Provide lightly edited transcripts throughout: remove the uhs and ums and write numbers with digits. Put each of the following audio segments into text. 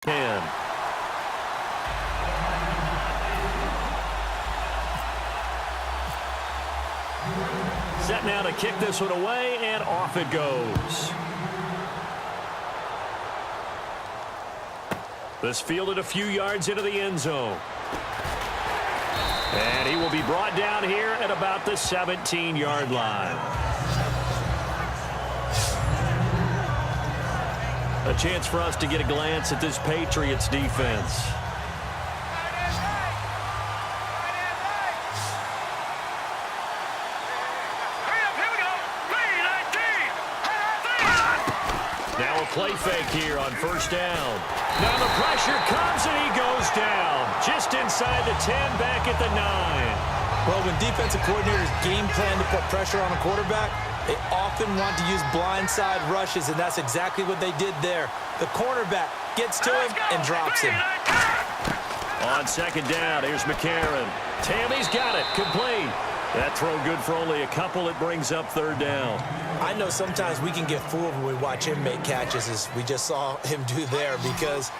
10. Set now to kick this one away, and off it goes. This fielded a few yards into the end zone. And he will be brought down here at about the 17-yard line. A chance for us to get a glance at this Patriots defense. Now a play fake here on first down. Now the pressure comes and he goes down. Just inside the 10, back at the 9. Well, when defensive coordinators game plan to put pressure on a quarterback, they often want to use blindside rushes, and that's exactly what they did there. The cornerback gets to him and drops him. On second down, here's McCarron. Tammy's got it, complete. That throw good for only a couple. It brings up third down. I know sometimes we can get fooled when we watch him make catches, as we just saw him do there, because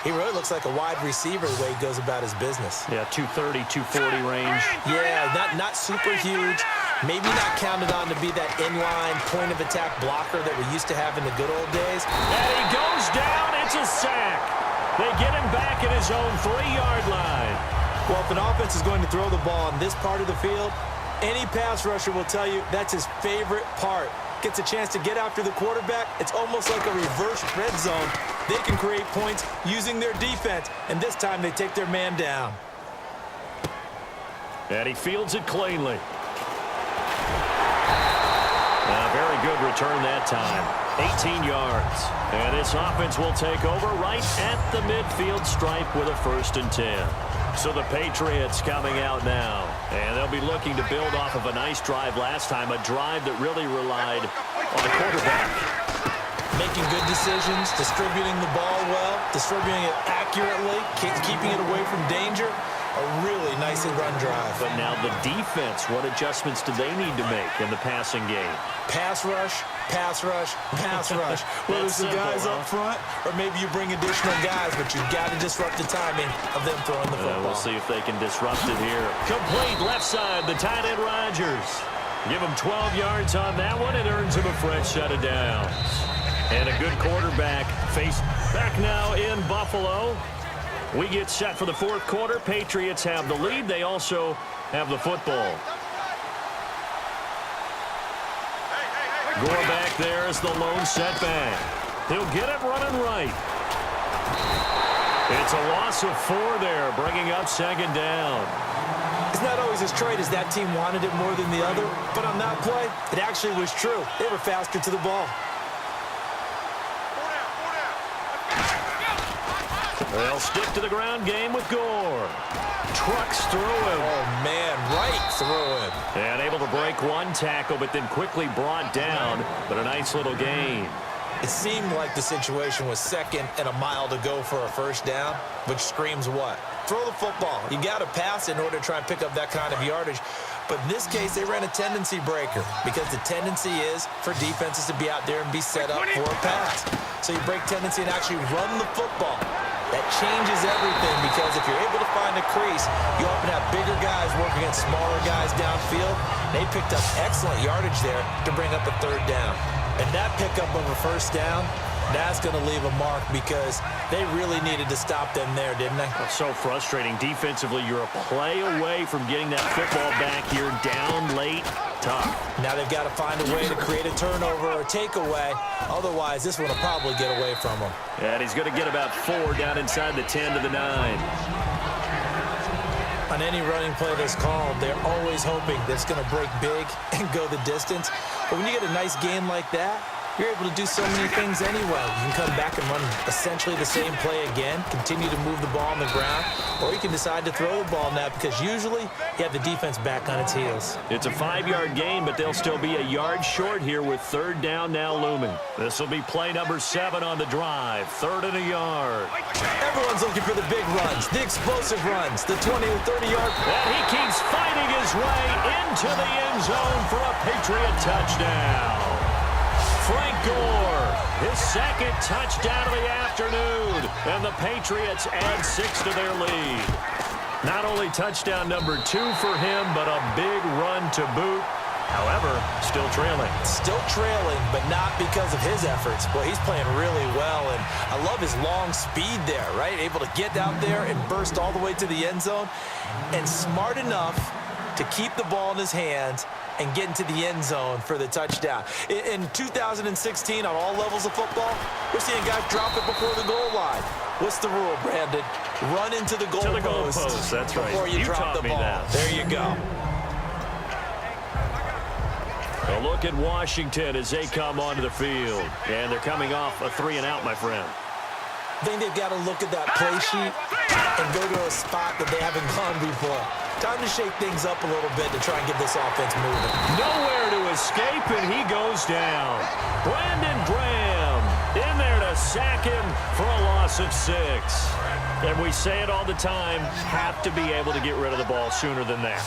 he really looks like a wide receiver the way he goes about his business. Yeah, 230, 240 range. Yeah, not super huge. Maybe not counted on to be that inline point-of-attack blocker that we used to have in the good old days. And he goes down. It's a sack. They get him back at his own 3-yard line. Well, if an offense is going to throw the ball on this part of the field, any pass rusher will tell you that's his favorite part. Gets a chance to get after the quarterback. It's almost like a reverse red zone. They can create points using their defense, and this time they take their man down. And he fields it cleanly. A very good return that time. 18 yards. And this offense will take over right at the midfield stripe with a 1st and 10. So the Patriots coming out now. And they'll be looking to build off of a nice drive last time, a drive that really relied on the quarterback. Making good decisions, distributing the ball well, distributing it accurately, keeping it away from danger. A really nicely run drive. But now the defense, what adjustments do they need to make in the passing game? Pass rush, pass rush, pass rush. Whether it's the guys up front or maybe you bring additional guys, but you've got to disrupt the timing of them throwing the football. We'll see if they can disrupt it here. Complete left side, the tight end Rodgers. Give him 12 yards on that one. It earns him a fresh set of downs. And a good quarterback face back now in Buffalo. We get set for the 4th quarter. Patriots have the lead. They also have the football. Gore back there is the lone setback. He'll get it running right. It's a loss of 4 there, bringing up 2nd down. It's not always as straight as that team wanted it more than the other, but on that play, it actually was true. They were faster to the ball. They'll stick to the ground game with Gore. Trucks through him. Oh, man, right through him. And able to break one tackle, but then quickly brought down. But a nice little gain. It seemed like the situation was 2nd and a mile to go for a 1st down, which screams what? Throw the football. You got to pass in order to try and pick up that kind of yardage. But in this case, they ran a tendency breaker because the tendency is for defenses to be out there and be set up for a pass. So you break tendency and actually run the football. That changes everything because if you're able to find a crease, you often have bigger guys working against smaller guys downfield. They picked up excellent yardage there to bring up a 3rd down. And that pickup of a 1st down, that's going to leave a mark because they really needed to stop them there, didn't they? That's so frustrating. Defensively, you're a play away from getting that football back here down late. Tough. Now they've got to find a way to create a turnover or a takeaway. Otherwise, this one will probably get away from them. And he's going to get about 4 down inside the 10 to the 9. On any running play that's called, they're always hoping that it's going to break big and go the distance. But when you get a nice game like that, you're able to do so many things anyway. You can come back and run essentially the same play again, continue to move the ball on the ground, or you can decide to throw the ball now because usually you have the defense back on its heels. It's a 5-yard gain, but they'll still be a yard short here with 3rd down now looming. This will be play number 7 on the drive, 3rd and a yard. Everyone's looking for the big runs, the explosive runs, the 20 to 30-yard. And he keeps fighting his way into the end zone for a Patriot touchdown. Frank Gore, his second touchdown of the afternoon, and the Patriots add 6 to their lead. Not only touchdown number 2 for him, but a big run to boot. However, still trailing. Still trailing, but not because of his efforts. Well, he's playing really well, and I love his long speed there, right? Able to get out there and burst all the way to the end zone, and smart enough to keep the ball in his hands and get into the end zone for the touchdown. In 2016, on all levels of football, we're seeing guys drop it before the goal line. What's the rule, Brandon? Run into the goalpost. That's right. Before you drop the ball. That. There you go. A look at Washington as they come onto the field. And they're coming off a 3-and-out, my friend. I think they've got to look at that play sheet and go to a spot that they haven't gone before. Time to shake things up a little bit to try and get this offense moving. Nowhere to escape, and he goes down. Brandon Graham in there to sack him for a loss of 6. And we say it all the time, have to be able to get rid of the ball sooner than that.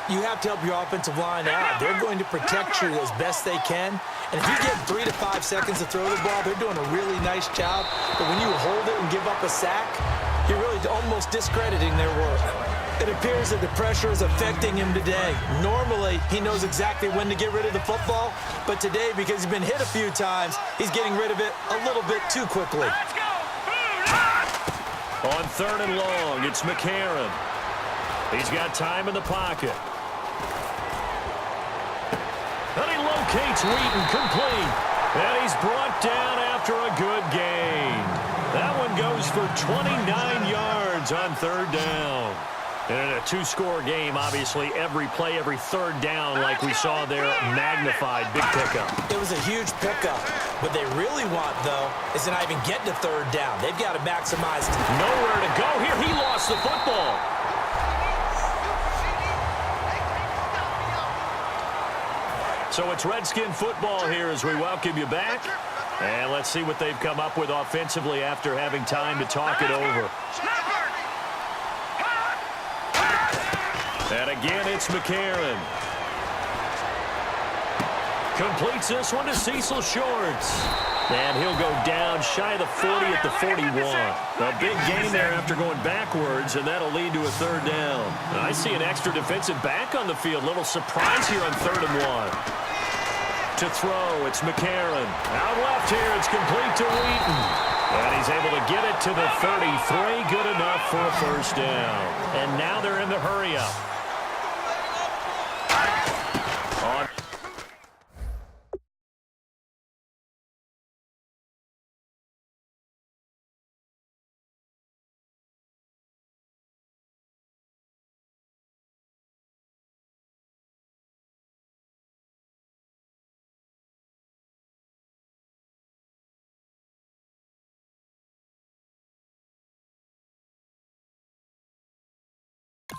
You have to help your offensive line out. They're going to protect you as best they can. And if you get 3 to 5 seconds to throw the ball, they're doing a really nice job. But when you hold it and give up a sack, you're really almost discrediting their work. It appears that the pressure is affecting him today. Normally, he knows exactly when to get rid of the football. But today, because he's been hit a few times, he's getting rid of it a little bit too quickly. On 3rd and long, it's McCarron. He's got time in the pocket. And he locates Wheaton, complete. And he's brought down after a good gain. That one goes for 29 yards on 3rd down. And in a 2-score game, obviously, every play, every 3rd down, like we saw there, magnified. Big pickup. It was a huge pickup. What they really want, though, is to not even get to 3rd down. They've got to maximize. Nowhere to go here. He lost the football. So it's Redskin football here as we welcome you back. And let's see what they've come up with offensively after having time to talk it over. And again, it's McCarron. Completes this one to Cecil Shorts. And he'll go down shy of the 40 at the 41. A big gain there after going backwards, and that'll lead to a 3rd down. And I see an extra defensive back on the field. Little surprise here on 3rd and 1. To throw, it's McCarron. Out left here, it's complete to Wheaton. And he's able to get it to the 33. Good enough for a 1st down. And now they're in the hurry-up. On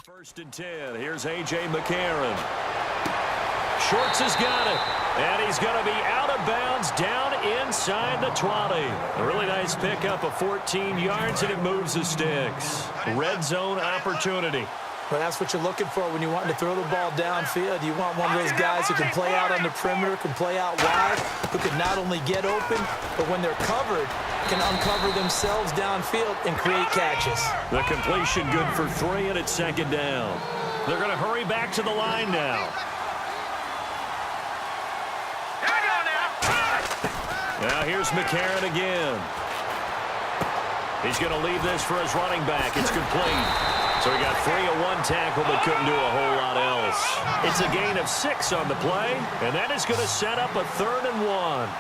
First and 10. Here's A.J. McCarron. Shorts has got it. And he's going to be out of bounds down inside the 20. A really nice pickup of 14 yards, and it moves the sticks. Red zone opportunity. Well, that's what you're looking for when you want to throw the ball downfield. You want one of those guys who can play out on the perimeter, can play out wide, who can not only get open, but when they're covered, can uncover themselves downfield and create catches. The completion good for 3, and it's 2nd down. They're going to hurry back to the line now. Now here's McCarron again. He's going to leave this for his running back. It's complete. So he got 3 on 1 tackle, but couldn't do a whole lot else. It's a gain of 6 on the play, and that is going to set up a 3rd and 1.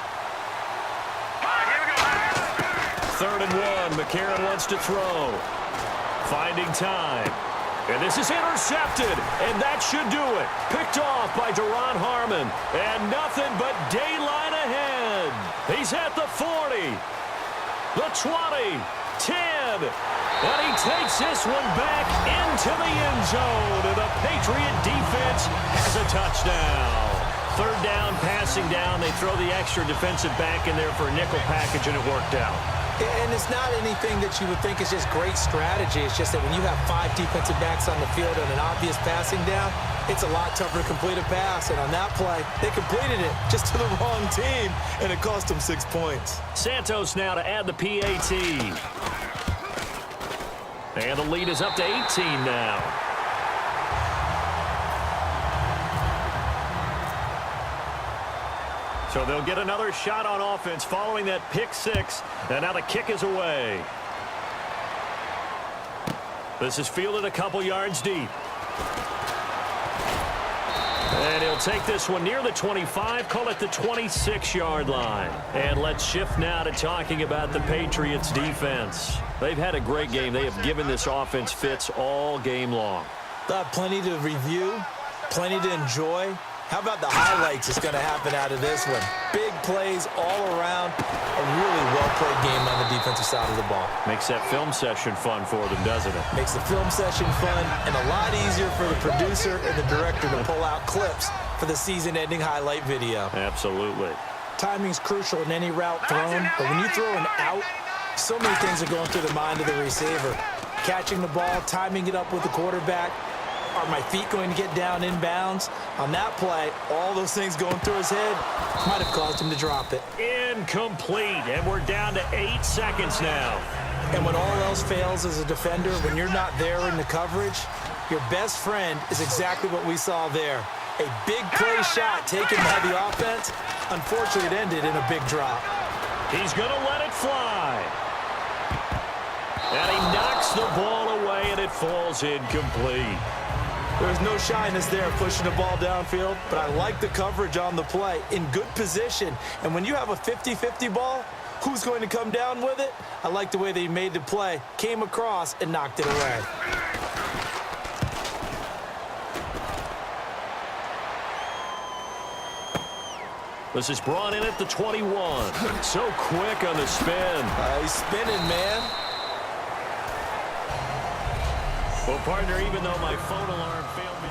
3rd and 1. McCarron wants to throw. Finding time. And this is intercepted, and that should do it. Picked off by Deron Harmon, and nothing but daylight ahead. He's at the 40, the 20, 10, and he takes this one back into the end zone, and the Patriot defense has a touchdown. 3rd down, passing down. They throw the extra defensive back in there for a nickel package, and it worked out. And it's not anything that you would think is just great strategy. It's just that when you have 5 defensive backs on the field and an obvious passing down, It's a lot tougher to complete a pass, and on that play, they completed it just to the wrong team, and it cost them 6 points. Santos now to add the PAT. And the lead is up to 18 now. So they'll get another shot on offense following that pick six. And now the kick is away. This is fielded a couple yards deep. And he'll take this one near the 25, call it the 26-yard line. And let's shift now to talking about the Patriots defense. They've had a great game. They have given this offense fits all game long. They'll have plenty to review, plenty to enjoy. How about the highlights that's going to happen out of this one? Big plays all around. A really well-played game on the defensive side of the ball. Makes that film session fun for them, doesn't it? Makes the film session fun and a lot easier for the producer and the director to pull out clips for the season-ending highlight video. Absolutely. Timing's crucial in any route thrown, but when you throw an out, so many things are going through the mind of the receiver. Catching the ball, timing it up with the quarterback. Are my feet going to get down inbounds? On that play, all those things going through his head might have caused him to drop it. Incomplete, and we're down to 8 seconds now. And when all else fails as a defender, when you're not there in the coverage, your best friend is exactly what we saw there. A big play shot taken by the offense. Unfortunately, it ended in a big drop. He's going to let it fly. And he knocks the ball away, and it falls incomplete. There's no shyness there pushing the ball downfield, but I like the coverage on the play. In good position. And when you have a 50-50 ball, who's going to come down with it? I like the way they made the play, came across, and knocked it away. This is brought in at the 21. So quick on the spin. He's spinning, man. Well, partner, even though my phone alarm failed me.